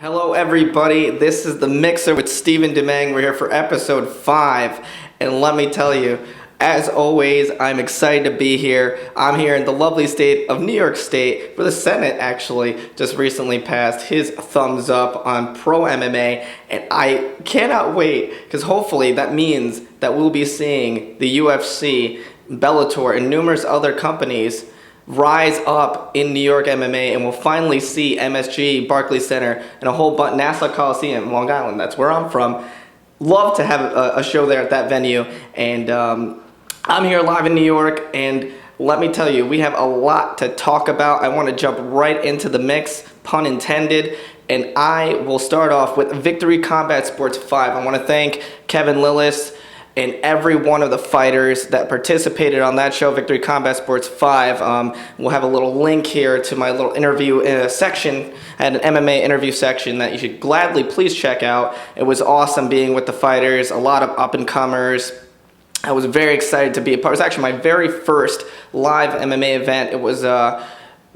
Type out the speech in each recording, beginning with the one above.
Hello everybody, this is The Mixer with Steven Dumeng. We're here for episode 5, and let me tell you, as always, I'm excited to be here. I'm here in the lovely state of New York State, where the Senate actually just recently passed his thumbs up on pro MMA, and I cannot wait, because hopefully that means that we'll be seeing the UFC, Bellator, and numerous other companies rise up in New York MMA, and we'll finally see MSG, Barclays Center, and a whole bunch, Nassau Coliseum, Long Island, that's where I'm from. Love to have a show there at that venue, and I'm here live in New York, and let me tell you, we have a lot to talk about. I want to jump right into the mix, pun intended, and I will start off with Victory Combat Sports 5. I want to thank Kevin Lillis and every one of the fighters that participated on that show, Victory Combat Sports 5. We'll have a little link here to my little interview section. I had an MMA interview section that you should gladly please check out. It was awesome being with the fighters, a lot of up-and-comers. I was very excited to be a part. It was actually my very first live MMA event. It was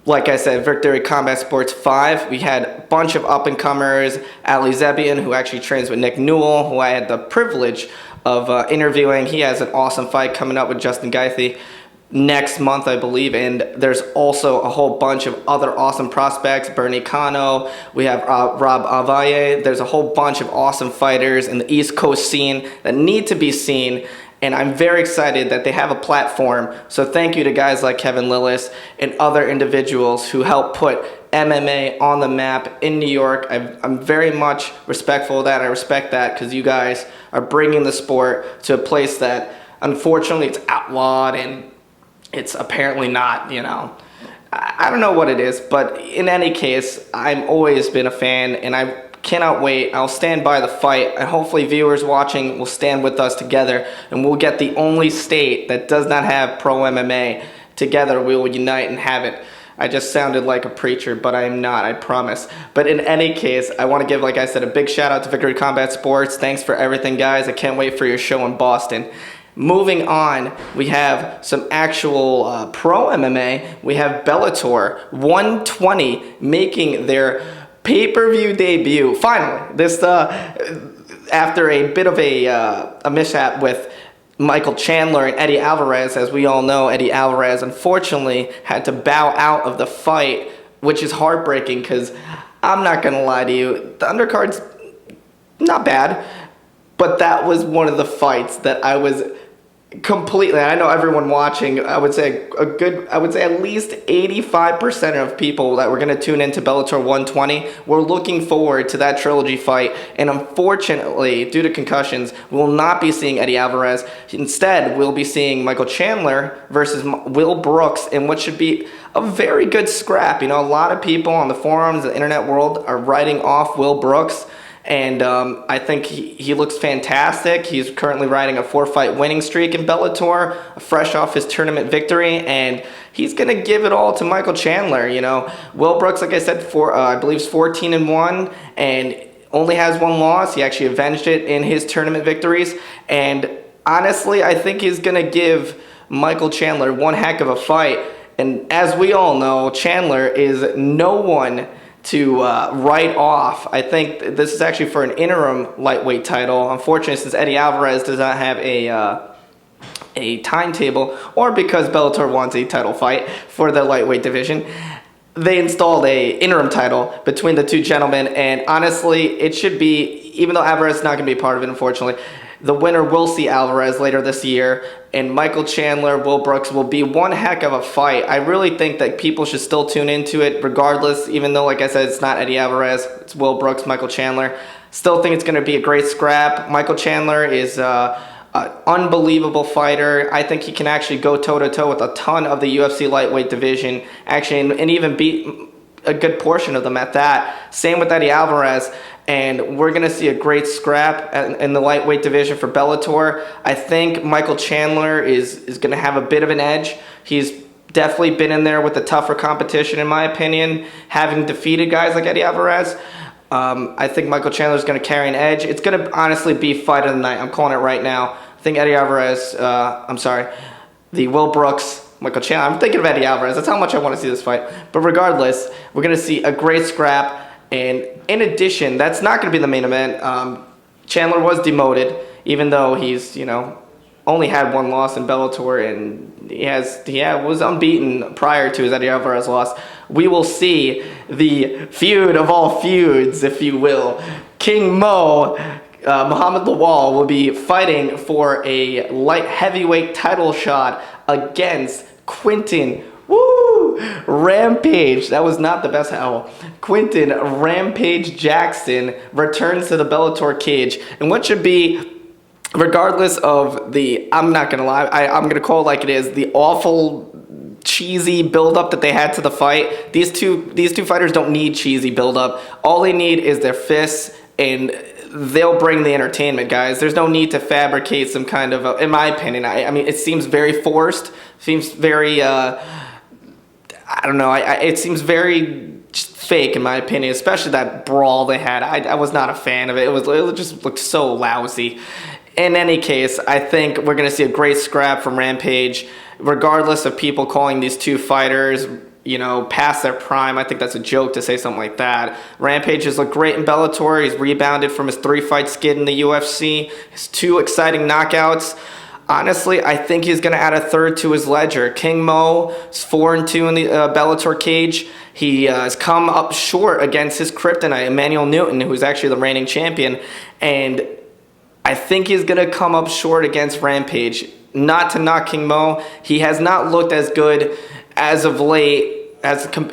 like I said, Victory Combat Sports 5. We had a bunch of up-and-comers, Ali Zebian, who actually trains with Nick Newell, who I had the privilege of interviewing. He has an awesome fight coming up with Justin Gaethje next month, I believe, and there's also a whole bunch of other awesome prospects. Bernie Cano, we have Rob Avaye. There's a whole bunch of awesome fighters in the East Coast scene that need to be seen, and I'm very excited that they have a platform. So thank you to guys like Kevin Lillis and other individuals who help put MMA on the map in New York. I'm very much respectful of that. I respect that because you guys are bringing the sport to a place that unfortunately it's outlawed and it's apparently not, you know. I don't know what it is, but in any case, I've always been a fan, and I cannot wait. I'll stand by the fight, and hopefully viewers watching will stand with us together, and we'll get the only state that does not have pro MMA. Together we will unite and have it. I just sounded like a preacher, but I'm not, I promise. But in any case, I want to give, like I said, a big shout out to Victory Combat Sports. Thanks for everything, guys. I can't wait for your show in Boston. Moving on, we have some actual pro MMA. We have Bellator 120 making their pay-per-view debut. Finally, this after a bit of a mishap with Michael Chandler and Eddie Alvarez. As we all know, Eddie Alvarez unfortunately had to bow out of the fight, which is heartbreaking because I'm not going to lie to you, the undercard's not bad, but that was one of the fights that I was completely, I know everyone watching, I would say at least 85% of people that were going to tune into Bellator 120 were looking forward to that trilogy fight, and unfortunately, due to concussions, we will not be seeing Eddie Alvarez. Instead, we'll be seeing Michael Chandler versus Will Brooks in what should be a very good scrap. You know, a lot of people on the forums, the internet world, are writing off Will Brooks, and I think he looks fantastic. He's currently riding a 4-fight winning streak in Bellator, fresh off his tournament victory, and he's going to give it all to Michael Chandler. You know, Will Brooks, like I said, I believe is 14-1, and only has one loss. He actually avenged it in his tournament victories, and honestly, I think he's going to give Michael Chandler one heck of a fight. And as we all know, Chandler is no one to write off. I think this is actually for an interim lightweight title. Unfortunately, since Eddie Alvarez does not have a timetable, or because Bellator wants a title fight for the lightweight division, they installed a interim title between the two gentlemen, and honestly, it should be, even though Alvarez is not going to be a part of it, unfortunately, the winner will see Alvarez later this year, and Michael Chandler, Will Brooks will be one heck of a fight. I really think that people should still tune into it regardless, even though, like I said, it's not Eddie Alvarez, it's Will Brooks, Michael Chandler. Still think it's going to be a great scrap. Michael Chandler is an unbelievable fighter. I think he can actually go toe-to-toe with a ton of the UFC lightweight division, actually, and even beat a good portion of them at that. Same with Eddie Alvarez. And we're going to see a great scrap in the lightweight division for Bellator. I think Michael Chandler is going to have a bit of an edge. He's definitely been in there with the tougher competition, in my opinion, having defeated guys like Eddie Alvarez. I think Michael Chandler is going to carry an edge. It's going to honestly be fight of the night. I'm calling it right now. I think Eddie Alvarez, the Will Brooks, Michael Chandler. I'm thinking of Eddie Alvarez. That's how much I want to see this fight. But regardless, we're going to see a great scrap. And in addition, that's not going to be the main event. Chandler was demoted, even though he's, only had one loss in Bellator, and he was unbeaten prior to his Eddie Alvarez loss. We will see the feud of all feuds, if you will. King Mo, Muhammad Lawal, will be fighting for a light heavyweight title shot against Quinton Rampage. That was not the best howl. Quinton Rampage Jackson returns to the Bellator cage, and what should be, regardless of the, I'm not gonna lie, I'm gonna call it like it is, the awful cheesy build-up that they had to the fight. These two fighters don't need cheesy build-up. All they need is their fists, and they'll bring the entertainment, guys. There's no need to fabricate some kind of, in my opinion, I mean, it seems very forced. Seems very, I don't know. It seems very fake, in my opinion, especially that brawl they had. I was not a fan of it. It just looked so lousy. In any case, I think we're going to see a great scrap from Rampage, regardless of people calling these two fighters, past their prime. I think that's a joke to say something like that. Rampage has looked great in Bellator. He's rebounded from his 3-fight skid in the UFC. His 2 exciting knockouts. Honestly, I think he's going to add a third to his ledger. King Mo is 4-2 in the Bellator cage. He has come up short against his kryptonite, Emmanuel Newton, who's actually the reigning champion. And I think he's going to come up short against Rampage. Not to knock King Mo, he has not looked as good as of late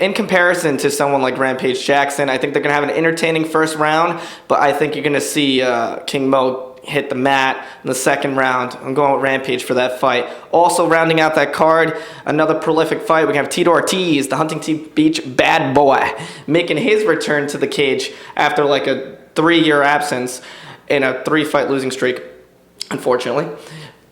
in comparison to someone like Rampage Jackson. I think they're going to have an entertaining first round, but I think you're going to see King Mo hit the mat in the second round. I'm going with Rampage for that fight. Also rounding out that card, another prolific fight. We have Tito Ortiz, the Huntington Beach bad boy, making his return to the cage after like a 3-year absence in a 3-fight losing streak, unfortunately.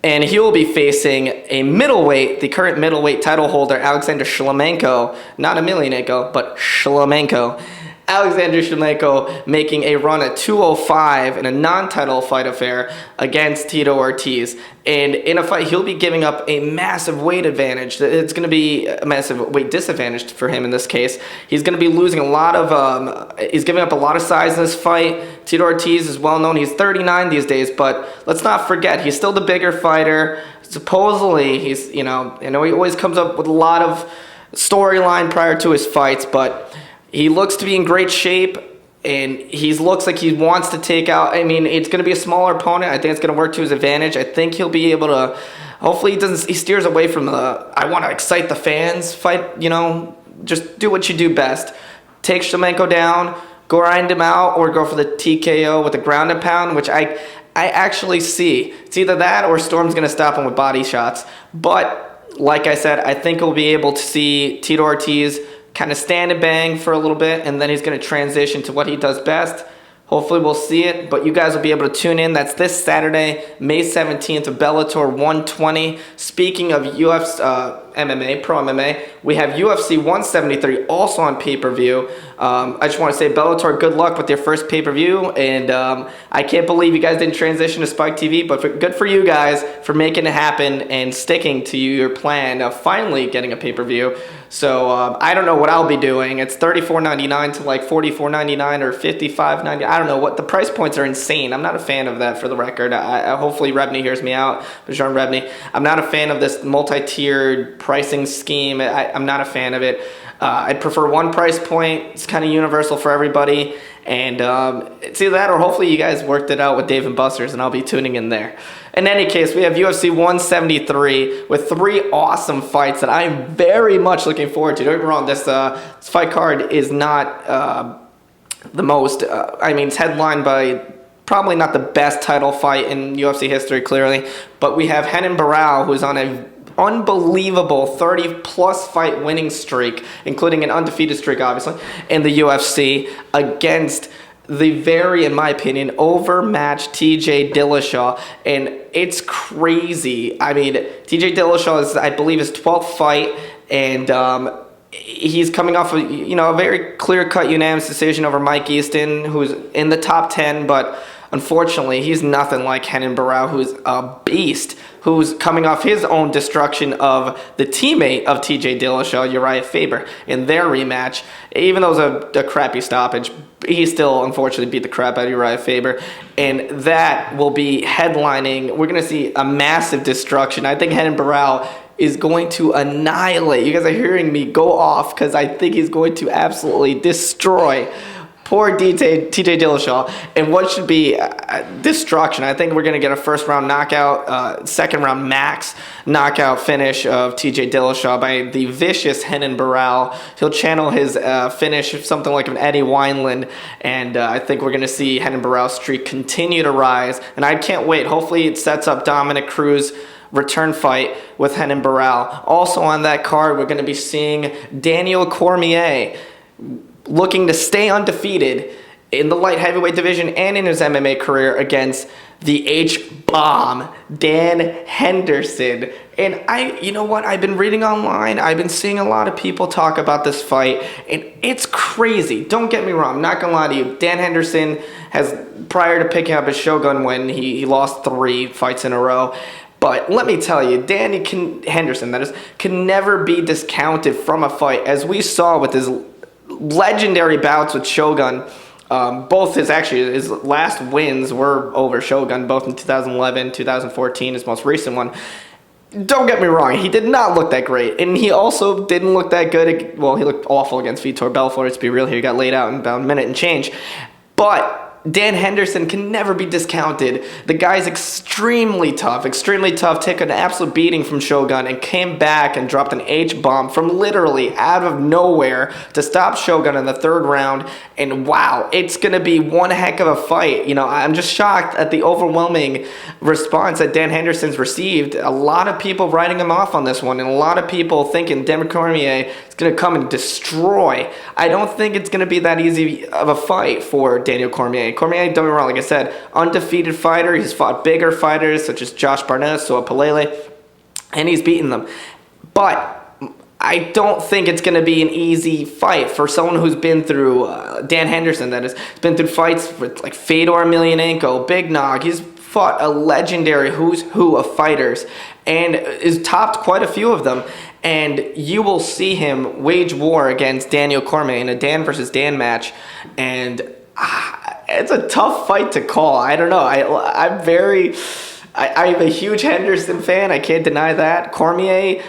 And he will be facing a middleweight, the current middleweight title holder, Alexander Schlemeko. Not Emelianenko, but Schlemeko. Alexander Schlemeko making a run at 205 in a non-title fight affair against Tito Ortiz. And in a fight, he'll be giving up a massive weight advantage. It's going to be a massive weight disadvantage for him in this case. He's going to be losing a lot of, he's giving up a lot of size in this fight. Tito Ortiz is well known. He's 39 these days, but let's not forget, he's still the bigger fighter. Supposedly, he's, I know he always comes up with a lot of storyline prior to his fights, but he looks to be in great shape, and he looks like he wants to take out, it's going to be a smaller opponent. I think it's going to work to his advantage. I think he'll be able to, hopefully he steers away from the, I want to excite the fans fight, just do what you do best. Take Schlemeko down, go grind him out, or go for the TKO with a ground and pound, which I actually see. It's either that or Storm's going to stop him with body shots. But, like I said, I think we'll be able to see Tito Ortiz kind of stand and bang for a little bit, and then he's going to transition to what he does best. Hopefully we'll see it, but you guys will be able to tune in. That's this Saturday, May 17th of Bellator 120. Speaking of UFC, MMA, Pro MMA, we have UFC 173 also on pay-per-view. I just want to say, Bellator, good luck with your first pay-per-view, and I can't believe you guys didn't transition to Spike TV, but good for you guys for making it happen and sticking to your plan of finally getting a pay-per-view. So I don't know what I'll be doing. It's $34.99 to like $44.99 or $55.99. I don't know what the price points are insane. I'm not a fan of that, for the record. Hopefully Rebney hears me out, Bajan Rebney. I'm not a fan of this multi-tiered pricing scheme. I'm not a fan of it. I'd prefer one price point. It's kind of universal for everybody. And it's either that or hopefully you guys worked it out with Dave and Buster's, and I'll be tuning in there. In any case, we have UFC 173 with 3 awesome fights that I am very much looking forward to. Don't get me wrong, this fight card is not the most, it's headlined by probably not the best title fight in UFC history, clearly. But we have Renan Barão, who's on a unbelievable 30-plus fight winning streak, including an undefeated streak, obviously, in the UFC, against the very, in my opinion, overmatched TJ Dillashaw. And it's crazy. TJ Dillashaw is, I believe, his 12th fight, and he's coming off a very clear-cut unanimous decision over Mike Easton, who's in the top 10, but Unfortunately, he's nothing like Renan Barão, who's a beast, who's coming off his own destruction of the teammate of TJ Dillashaw, Uriah Faber, in their rematch. Even though it was a crappy stoppage, he still unfortunately beat the crap out of Uriah Faber, and that will be headlining. We're going to see a massive destruction. I think Renan Barão is going to annihilate. You guys are hearing me go off because I think he's going to absolutely destroy poor TJ Dillashaw, and what should be destruction. I think we're going to get a first round knockout, second round max knockout finish of TJ Dillashaw by the vicious Renan Barão. He'll channel his finish, something like an Eddie Wineland, and I think we're going to see Renan Barão's streak continue to rise, and I can't wait. Hopefully it sets up Dominic Cruz's return fight with Renan Barão. Also on that card, we're going to be seeing Daniel Cormier looking to stay undefeated in the light heavyweight division and in his MMA career against the H-Bomb, Dan Henderson. And you know what? I've been reading online. I've been seeing a lot of people talk about this fight, and it's crazy. Don't get me wrong. I'm not going to lie to you. Dan Henderson has, prior to picking up his Shogun win, he lost 3 fights in a row. But let me tell you, Henderson, that is, can never be discounted from a fight. As we saw with his legendary bouts with Shogun, both his last wins were over Shogun, both in 2011, 2014, his most recent one. Don't get me wrong, he did not look that great, and he also didn't look that good. Well, he looked awful against Vitor Belfort, let's be real here. He got laid out in about a minute and change. But Dan Henderson can never be discounted. The guy's extremely tough, took an absolute beating from Shogun and came back and dropped an H-bomb from literally out of nowhere to stop Shogun in the 3rd round. And wow, it's going to be one heck of a fight. You know, I'm just shocked at the overwhelming response that Dan Henderson's received. A lot of people writing him off on this one, and a lot of people thinking Daniel Cormier is going to come and destroy. I don't think it's going to be that easy of a fight for Daniel Cormier. Cormier, don't get me wrong, like I said, undefeated fighter. He's fought bigger fighters such as Josh Barnett, Soa Palele, and he's beaten them. But I don't think it's going to be an easy fight for someone who's been through, Dan Henderson, that is, been through fights with like Fedor Emelianenko, Big Nog. He's fought a legendary who's who of fighters and is topped quite a few of them. And you will see him wage war against Daniel Cormier in a Dan versus Dan match. And it's a tough fight to call. I don't know. I'm a huge Henderson fan. I can't deny that. Cormier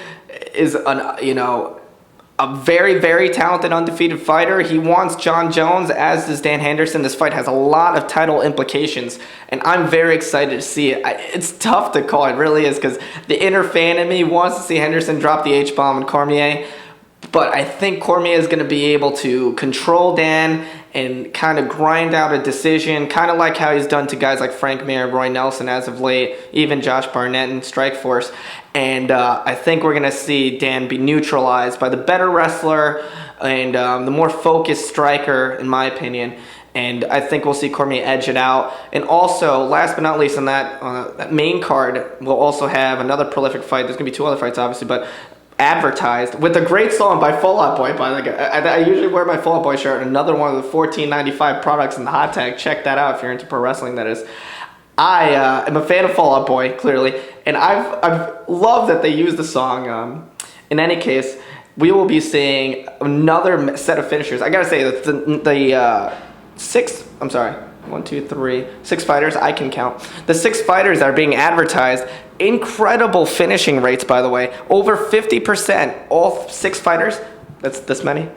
is a very, very talented undefeated fighter. He wants John Jones, as does Dan Henderson. This fight has a lot of title implications, and I'm very excited to see it. It's tough to call, it really is, because the inner fan in me wants to see Henderson drop the H-bomb on Cormier, but I think Cormier is going to be able to control Dan and kind of grind out a decision, kind of like how he's done to guys like Frank Mir, Roy Nelson as of late, even Josh Barnett in Strikeforce. And I think we're going to see Dan be neutralized by the better wrestler and the more focused striker, in my opinion. And I think we'll see Cormier edge it out. And also, last but not least, on that main card, we'll also have another prolific fight. There's going to be 2 other fights, obviously, but advertised with a great song by Fall Out Boy. By the way, I usually wear my Fall Out Boy shirt, another one of the $14.95 products in the hot tag. Check that out if you're into pro wrestling, that is. I am a fan of Fall Out Boy, clearly, and I've loved that they use the song. In any case, we will be seeing another set of finishers. I gotta say that the 6 fighters, I can count. The 6 fighters that are being advertised, incredible finishing rates, by the way. Over 50%, all 6 fighters, that's this many.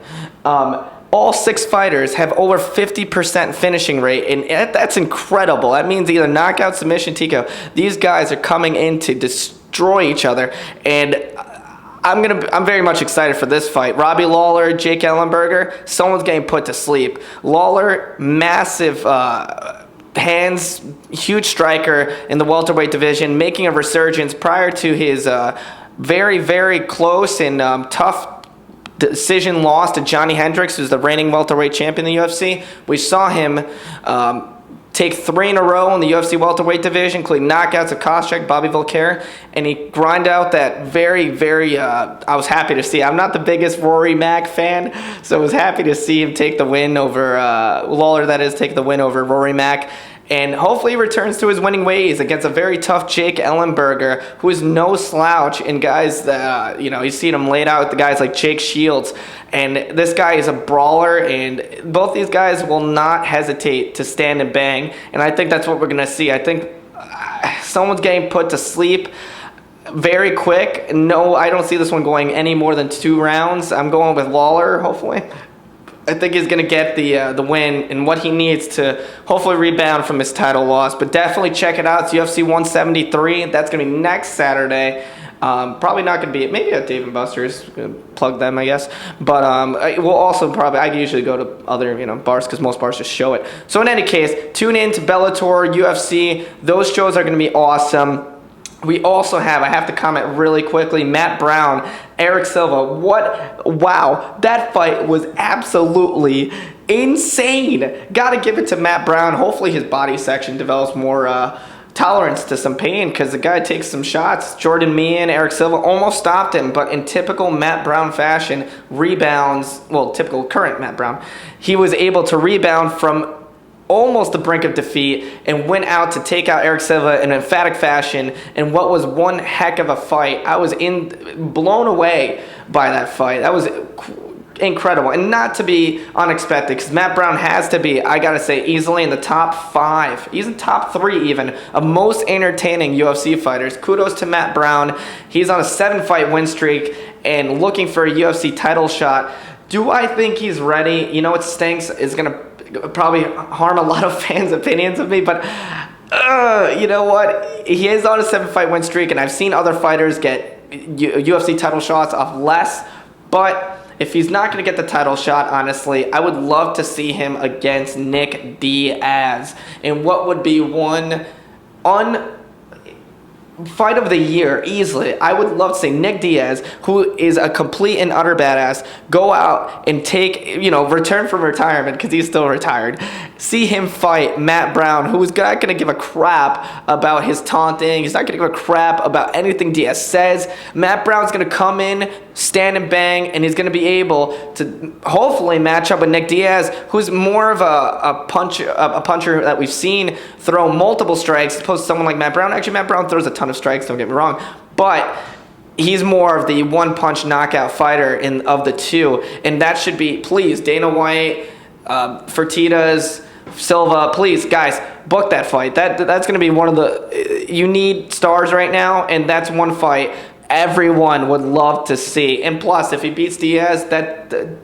All 6 fighters have over 50% finishing rate, and that's incredible. That means either knockout, submission, TKO. These guys are coming in to destroy each other, and I'm very much excited for this fight. Robbie Lawler, Jake Ellenberger, someone's getting put to sleep. Lawler, massive hands, huge striker in the welterweight division, making a resurgence prior to his very, very close and tough decision loss to Johnny Hendricks, who's the reigning welterweight champion in the UFC. We saw him take 3 in a row in the UFC welterweight division, including knockouts of Koscheck, Bobby Volker, and he grind out that very, very, I was happy to see. I'm not the biggest Rory Mack fan, so I was happy to see him take the win over, Lawler, that is, take the win over Rory Mack. and hopefully he returns to his winning ways against a very tough Jake Ellenberger, who is no slouch, and guys that, you've seen him laid out with the guys like Jake Shields, and this guy is a brawler, and both these guys will not hesitate to stand and bang, and I think that's what we're going to see. I think someone's getting put to sleep very quick. No, I don't see this one going any more than 2 rounds. I'm going with Lawler, hopefully. I think he's going to get the win and what he needs to hopefully rebound from his title loss. But definitely check it out. It's UFC 173. That's going to be next Saturday. Probably not going to be, maybe at Dave & Buster's, plug them, I guess. But we'll also probably, I usually go to other bars because most bars just show it. So in any case, tune in to Bellator, UFC. Those shows are going to be awesome. We also have, I have to comment really quickly, Matt Brown, Eric Silva. Wow, that fight was absolutely insane. Gotta give it to Matt Brown. Hopefully his body section develops more tolerance to some pain, because the guy takes some shots. Jordan Meehan, Eric Silva almost stopped him, but in typical Matt Brown fashion, rebounds, well, typical current Matt Brown, he was able to rebound from almost the brink of defeat and went out to take out Eric Silva in an emphatic fashion in what was one heck of a fight. I was blown away by that fight. That was incredible, and not to be unexpected, because Matt Brown has to be, I gotta say, easily in the top 5, he's in top 3 even, of most entertaining UFC fighters. Kudos to Matt Brown. He's on a 7-fight win streak and looking for a UFC title shot. Do I think he's ready? You know what stinks? Is gonna probably harm a lot of fans' opinions of me, but you know what? He is on a 7-fight win streak, and I've seen other fighters get UFC title shots off less, but if he's not going to get the title shot, honestly, I would love to see him against Nick Diaz in what would be one fight of the year, easily. I would love to see Nick Diaz, who is a complete and utter badass, go out and take, return from retirement, because he's still retired. See him fight Matt Brown, who's not going to give a crap about his taunting. He's not going to give a crap about anything Diaz says. Matt Brown's going to come in, stand and bang, and he's going to be able to hopefully match up with Nick Diaz, who's more of a puncher that we've seen throw multiple strikes, as opposed to someone like Matt Brown. Actually, Matt Brown throws a ton of strikes, don't get me wrong, but he's more of the one-punch knockout fighter of the two, and that should be, please, Dana White, Fertitas, Silva, please, guys, book that fight. That's going to be one of the, you need stars right now, and that's one fight everyone would love to see. And plus, if he beats Diaz,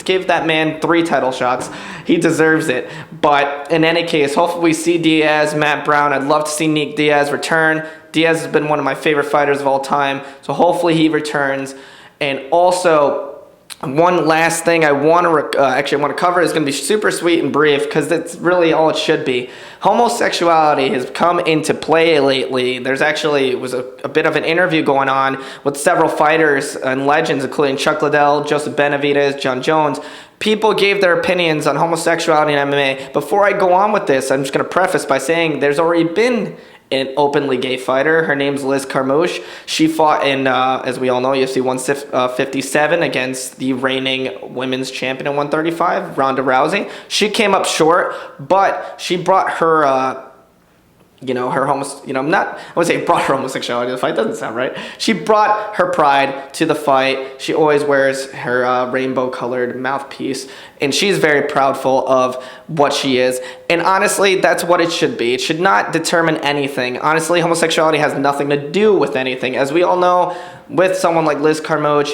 give that man 3 title shots. He deserves it. But in any case, hopefully we see Diaz, Matt Brown. I'd love to see Nick Diaz return. Diaz has been one of my favorite fighters of all time, so hopefully he returns. And also, one last thing I want to cover is going to be super sweet and brief, because that's really all it should be. Homosexuality has come into play lately. There's actually was a bit of an interview going on with several fighters and legends, including Chuck Liddell, Joseph Benavidez, John Jones. People gave their opinions on homosexuality in MMA. Before I go on with this, I'm just going to preface by saying there's already been an openly gay fighter. Her name's Liz Carmouche. She fought in, as we all know, UFC 157 against the reigning women's champion at 135, Ronda Rousey. She came up short, but she brought her, I would say brought her homosexuality to the fight. Doesn't sound right. She brought her pride to the fight. She always wears her rainbow-colored mouthpiece, and she's very proudful of what she is. And honestly, that's what it should be. It should not determine anything. Honestly, homosexuality has nothing to do with anything. As we all know, with someone like Liz Carmouche,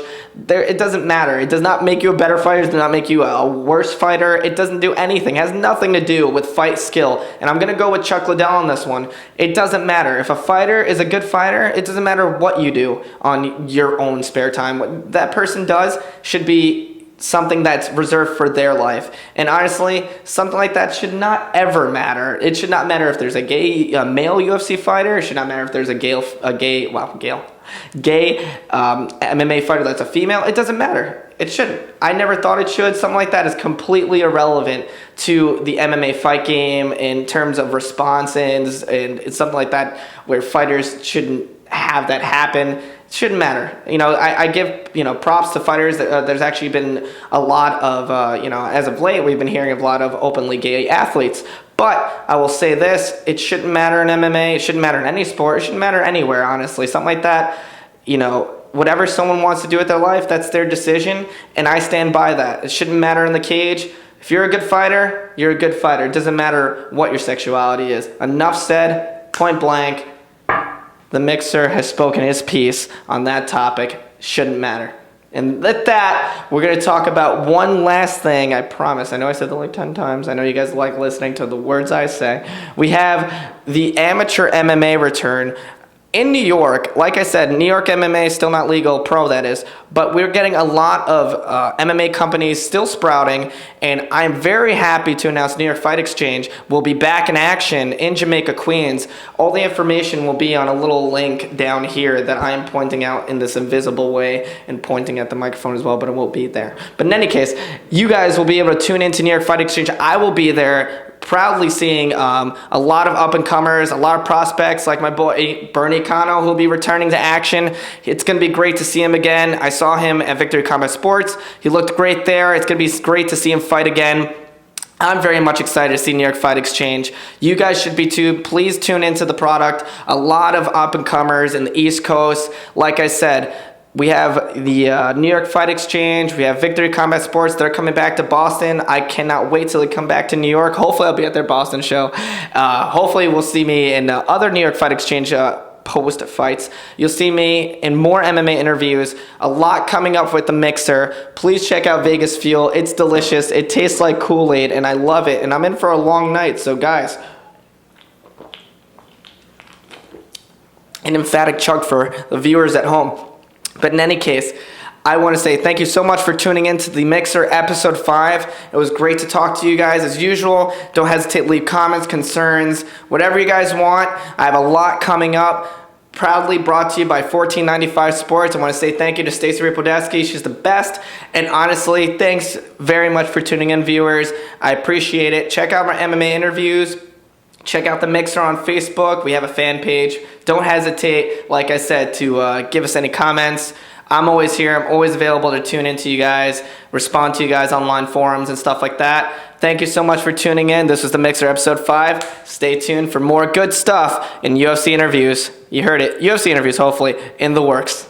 it doesn't matter. It does not make you a better fighter. It does not make you a worse fighter. It doesn't do anything. It has nothing to do with fight skill. And I'm going to go with Chuck Liddell on this one. It doesn't matter. If a fighter is a good fighter, it doesn't matter what you do on your own spare time. What that person does should be something that's reserved for their life. And honestly, something like that should not ever matter. It should not matter if there's a male UFC fighter. It should not matter if there's a gay MMA fighter that's a female. It doesn't matter. It shouldn't. I never thought it should. Something like that is completely irrelevant to the MMA fight game in terms of responses, and it's something like that where fighters shouldn't have that happen. It shouldn't matter. I give props to fighters. There's actually been a lot of as of late we've been hearing of a lot of openly gay athletes. But I will say this, it shouldn't matter in MMA, it shouldn't matter in any sport, it shouldn't matter anywhere, honestly. Something like that, whatever someone wants to do with their life, that's their decision, and I stand by that. It shouldn't matter in the cage. If you're a good fighter, you're a good fighter. It doesn't matter what your sexuality is. Enough said, point blank. The Mixer has spoken his piece on that topic. Shouldn't matter. And with that, we're going to talk about one last thing, I promise. I know I said that like 10 times. I know you guys like listening to the words I say. We have the amateur MMA return in New York. Like I said, New York MMA is still not legal, pro that is, but we're getting a lot of MMA companies still sprouting, and I'm very happy to announce New York Fight Exchange will be back in action in Jamaica, Queens. All the information will be on a little link down here that I'm pointing out in this invisible way and pointing at the microphone as well, but it won't be there. But in any case, you guys will be able to tune into New York Fight Exchange. I will be there, proudly seeing a lot of up-and-comers, a lot of prospects like my boy Bernie Cano, who'll be returning to action. It's going to be great to see him again. I saw him at Victory Combat Sports. He looked great there. It's going to be great to see him fight again. I'm very much excited to see New York Fight Exchange. You guys should be too. Please tune into the product. A lot of up-and-comers in the East Coast. Like I said, we have the New York Fight Exchange. We have Victory Combat Sports. They're coming back to Boston. I cannot wait till they come back to New York. Hopefully, I'll be at their Boston show. Hopefully, we'll see me in other New York Fight Exchange post fights. You'll see me in more MMA interviews. A lot coming up with the Mixer. Please check out Vegas Fuel. It's delicious. It tastes like Kool-Aid, and I love it. And I'm in for a long night. So, guys, an emphatic chug for the viewers at home. But in any case, I want to say thank you so much for tuning in to the Mixer episode 5. It was great to talk to you guys as usual. Don't hesitate to leave comments, concerns, whatever you guys want. I have a lot coming up. Proudly brought to you by 1495 Sports. I want to say thank you to Stacey Rapodeski. She's the best. And honestly, thanks very much for tuning in, viewers. I appreciate it. Check out my MMA interviews. Check out the Mixer on Facebook. We have a fan page. Don't hesitate, like I said, to give us any comments. I'm always here. I'm always available to tune into you guys, respond to you guys online forums and stuff like that. Thank you so much for tuning in. This was the Mixer episode 5. Stay tuned for more good stuff in UFC interviews. You heard it. UFC interviews, hopefully, in the works.